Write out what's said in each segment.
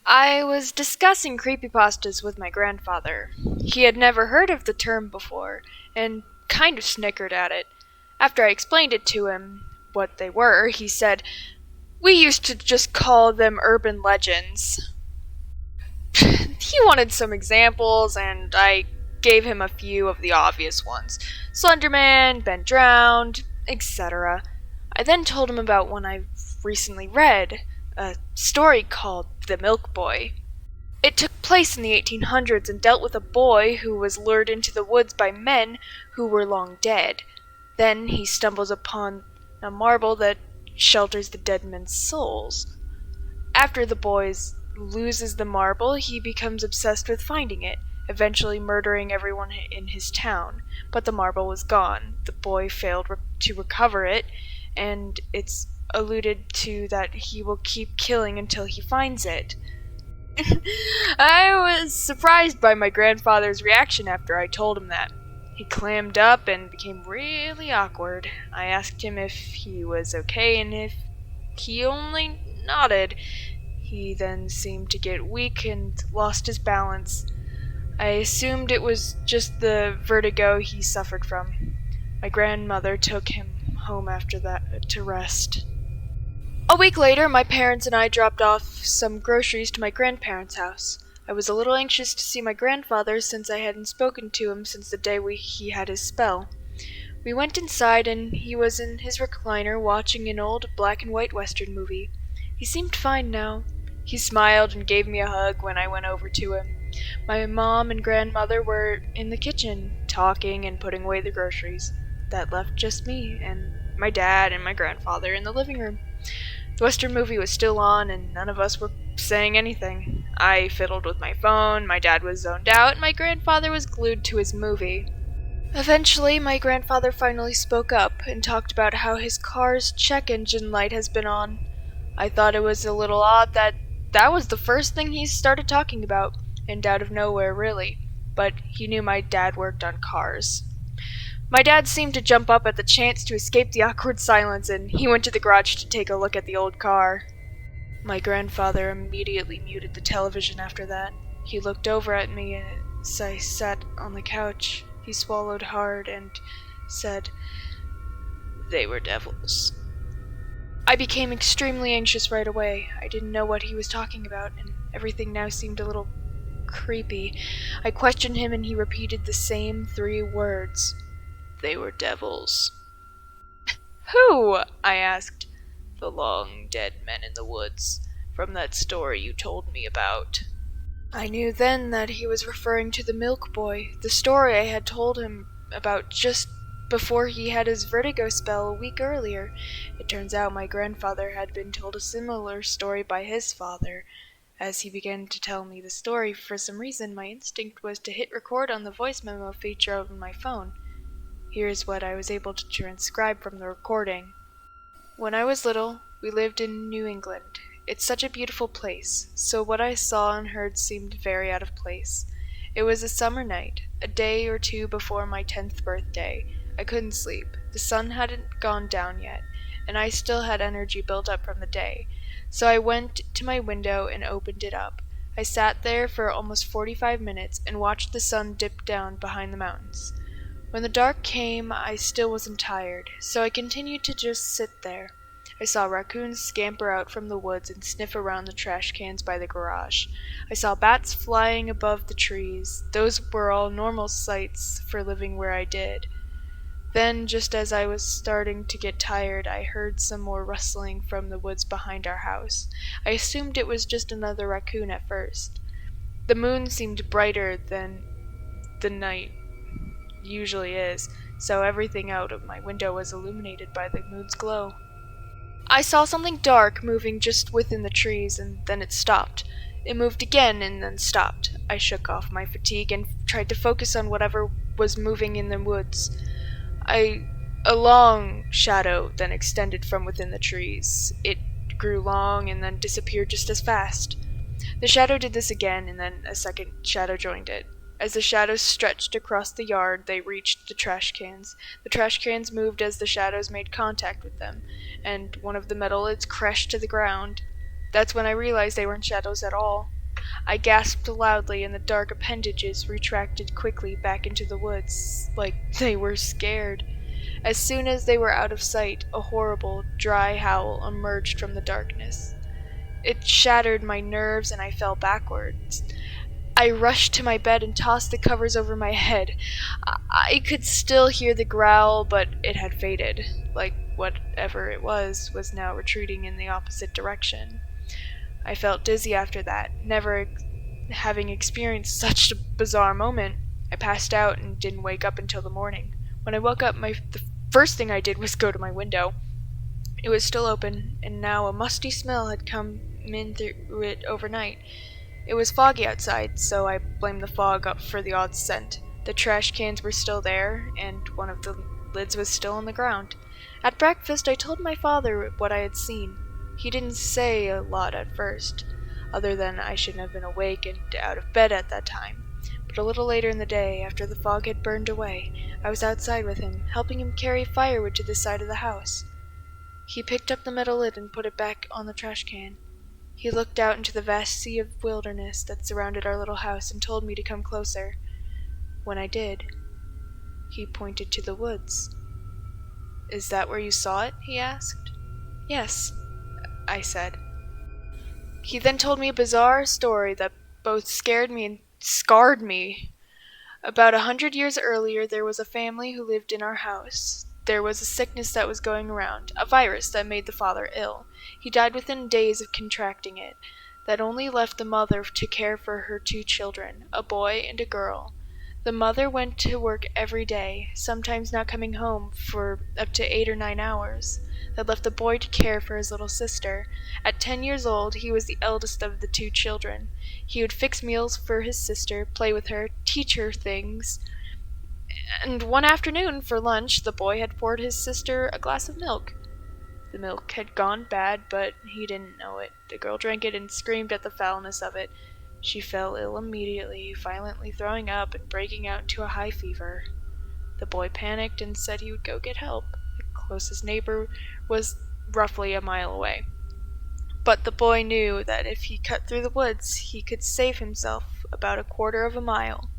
I was discussing creepypastas with my grandfather. He had never heard of the term before, and kind of snickered at it. After I explained it to him, what they were, he said, "We used to just call them urban legends." He wanted some examples, and I gave him a few of the obvious ones. Slenderman, Ben Drowned, etc. I then told him about one I've recently read, a story called The Milk Boy. It took place in the 1800s and dealt with a boy who was lured into the woods by men who were long dead. Then he stumbles upon a marble that shelters the dead men's souls. After the boy loses the marble, he becomes obsessed with finding it, eventually murdering everyone in his town. But the marble was gone. The boy failed to recover it, and it's alluded to that he will keep killing until he finds it. I was surprised by my grandfather's reaction after I told him that. He clammed up and became really awkward. I asked him if he was okay, and if he only nodded. He then seemed to get weak and lost his balance. I assumed it was just the vertigo he suffered from. My grandmother took him home after that to rest. A week later, my parents and I dropped off some groceries to my grandparents' house. I was a little anxious to see my grandfather since I hadn't spoken to him since the day he had his spell. We went inside and he was in his recliner watching an old black and white western movie. He seemed fine now. He smiled and gave me a hug when I went over to him. My mom and grandmother were in the kitchen, talking and putting away the groceries. That left just me and my dad and my grandfather in the living room. The western movie was still on, and none of us were saying anything. I fiddled with my phone, my dad was zoned out, and my grandfather was glued to his movie. Eventually, my grandfather finally spoke up and talked about how his car's check engine light has been on. I thought it was a little odd that was the first thing he started talking about, and out of nowhere, really. But he knew my dad worked on cars. My dad seemed to jump up at the chance to escape the awkward silence, and he went to the garage to take a look at the old car. My grandfather immediately muted the television after that. He looked over at me as I sat on the couch. He swallowed hard and said, "They were devils." I became extremely anxious right away. I didn't know what he was talking about, and everything now seemed a little creepy. I questioned him, and he repeated the same 3 words. "They were devils." "Who?" I asked. "The long dead men in the woods, from that story you told me about." I knew then that he was referring to the Milk Boy, the story I had told him about just before he had his vertigo spell a week earlier. It turns out my grandfather had been told a similar story by his father. As he began to tell me the story, for some reason my instinct was to hit record on the voice memo feature of my phone. Here's what I was able to transcribe from the recording. "When I was little, we lived in New England. It's such a beautiful place, so what I saw and heard seemed very out of place. It was a summer night, a day or 2 before my 10th birthday. I couldn't sleep. The sun hadn't gone down yet, and I still had energy built up from the day. So I went to my window and opened it up. I sat there for almost 45 minutes and watched the sun dip down behind the mountains. When the dark came, I still wasn't tired, so I continued to just sit there. I saw raccoons scamper out from the woods and sniff around the trash cans by the garage. I saw bats flying above the trees. Those were all normal sights for living where I did. Then, just as I was starting to get tired, I heard some more rustling from the woods behind our house. I assumed it was just another raccoon at first. The moon seemed brighter than the night usually is, so everything out of my window was illuminated by the moon's glow. I saw something dark moving just within the trees, and then it stopped. It moved again and then stopped. I shook off my fatigue and tried to focus on whatever was moving in the woods. A long shadow then extended from within the trees. It grew long and then disappeared just as fast. The shadow did this again, and then a second shadow joined it. As the shadows stretched across the yard, they reached the trash cans. The trash cans moved as the shadows made contact with them, and one of the metal lids crashed to the ground. That's when I realized they weren't shadows at all. I gasped loudly, and the dark appendages retracted quickly back into the woods, like they were scared. As soon as they were out of sight, a horrible, dry howl emerged from the darkness. It shattered my nerves, and I fell backwards. I rushed to my bed and tossed the covers over my head. I could still hear the growl, but it had faded, like whatever it was now retreating in the opposite direction. I felt dizzy after that, never having experienced such a bizarre moment. I passed out and didn't wake up until the morning. When I woke up, the first thing I did was go to my window. It was still open, and now a musty smell had come in through it overnight. It was foggy outside, so I blamed the fog up for the odd scent. The trash cans were still there, and one of the lids was still on the ground. At breakfast, I told my father what I had seen. He didn't say a lot at first, other than I shouldn't have been awake and out of bed at that time. But a little later in the day, after the fog had burned away, I was outside with him, helping him carry firewood to the side of the house. He picked up the metal lid and put it back on the trash can. He looked out into the vast sea of wilderness that surrounded our little house and told me to come closer. When I did, he pointed to the woods. "Is that where you saw it?" he asked. "Yes," I said. He then told me a bizarre story that both scared me and scarred me. About 100 years earlier, there was a family who lived in our house. There was a sickness that was going around, a virus that made the father ill. He died within days of contracting it. That only left the mother to care for her 2 children, a boy and a girl. The mother went to work every day, sometimes not coming home for up to 8 or 9 hours. That left the boy to care for his little sister. At 10 years old, he was the eldest of the 2 children. He would fix meals for his sister, play with her, teach her things. And one afternoon, for lunch, the boy had poured his sister a glass of milk. The milk had gone bad, but he didn't know it. The girl drank it and screamed at the foulness of it. She fell ill immediately, violently throwing up and breaking out into a high fever. The boy panicked and said he would go get help. The closest neighbor was roughly a mile away. But the boy knew that if he cut through the woods, he could save himself about a quarter of a mile.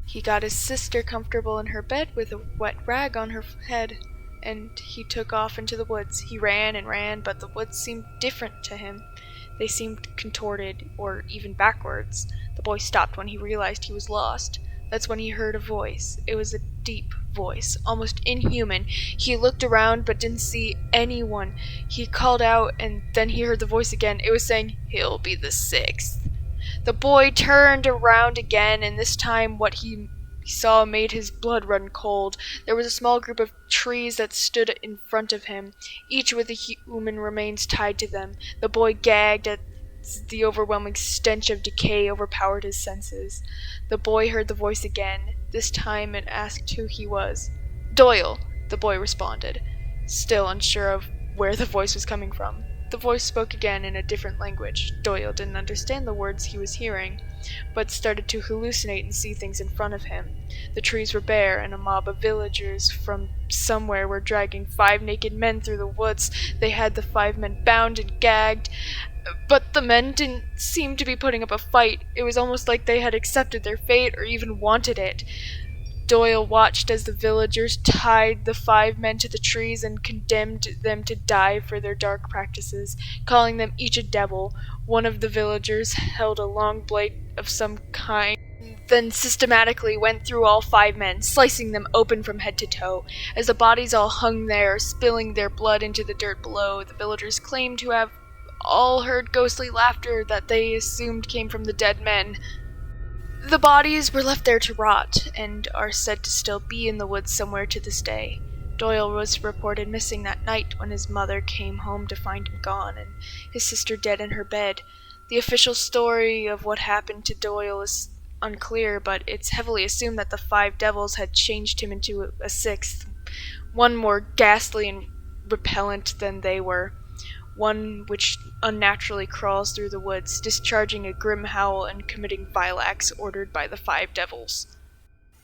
He got his sister comfortable in her bed with a wet rag on her head, and he took off into the woods. He ran and ran, but the woods seemed different to him. They seemed contorted, or even backwards. The boy stopped when he realized he was lost. That's when he heard a voice. It was a deep voice, almost inhuman. He looked around but didn't see anyone. He called out, and then he heard the voice again. It was saying, "He'll be the 6th." The boy turned around again, and this time what he saw made his blood run cold. There was a small group of trees that stood in front of him, each with a human remains tied to them. The boy gagged as the overwhelming stench of decay overpowered his senses. The boy heard the voice again. This time it asked who he was. "Doyle," the boy responded, still unsure of where the voice was coming from. The voice spoke again in a different language. Doyle didn't understand the words he was hearing, but started to hallucinate and see things in front of him. The trees were bare, and a mob of villagers from somewhere were dragging 5 naked men through the woods. They had the 5 men bound and gagged, but the men didn't seem to be putting up a fight. It was almost like they had accepted their fate or even wanted it. Doyle watched as the villagers tied the 5 men to the trees and condemned them to die for their dark practices, calling them each a devil. One of the villagers held a long blade of some kind, then systematically went through all 5 men, slicing them open from head to toe. As the bodies all hung there, spilling their blood into the dirt below, the villagers claimed to have all heard ghostly laughter that they assumed came from the dead men. The bodies were left there to rot, and are said to still be in the woods somewhere to this day. Doyle was reported missing that night when his mother came home to find him gone, and his sister dead in her bed. The official story of what happened to Doyle is unclear, but it's heavily assumed that the 5 devils had changed him into a 6th, one more ghastly and repellent than they were. One which unnaturally crawls through the woods, discharging a grim howl and committing vile acts ordered by the 5 devils.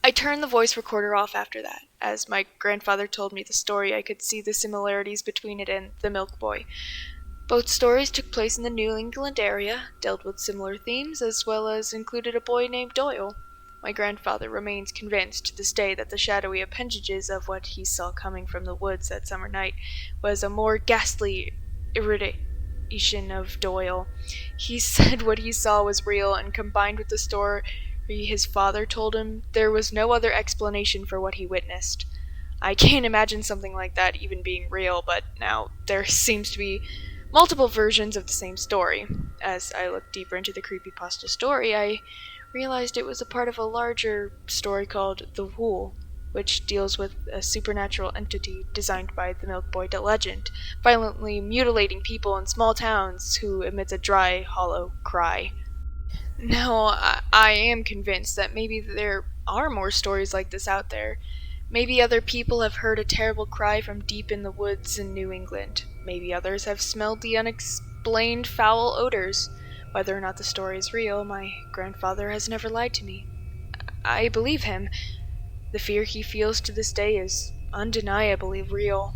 I turned the voice recorder off after that. As my grandfather told me the story, I could see the similarities between it and the milk boy. Both stories took place in the New England area, dealt with similar themes, as well as included a boy named Doyle. My grandfather remains convinced to this day that the shadowy appendages of what he saw coming from the woods that summer night was a more ghastly iteration of Doyle. He said what he saw was real, and combined with the story his father told him, there was no other explanation for what he witnessed. I can't imagine something like that even being real, but now there seems to be multiple versions of the same story. As I looked deeper into the creepypasta story, I realized it was a part of a larger story called The Wool, which deals with a supernatural entity designed by the Milk Boy legend, violently mutilating people in small towns who emits a dry, hollow cry. Now, I am convinced that maybe there are more stories like this out there. Maybe other people have heard a terrible cry from deep in the woods in New England. Maybe others have smelled the unexplained foul odors. Whether or not the story is real, my grandfather has never lied to me. I believe him. The fear he feels to this day is undeniably real.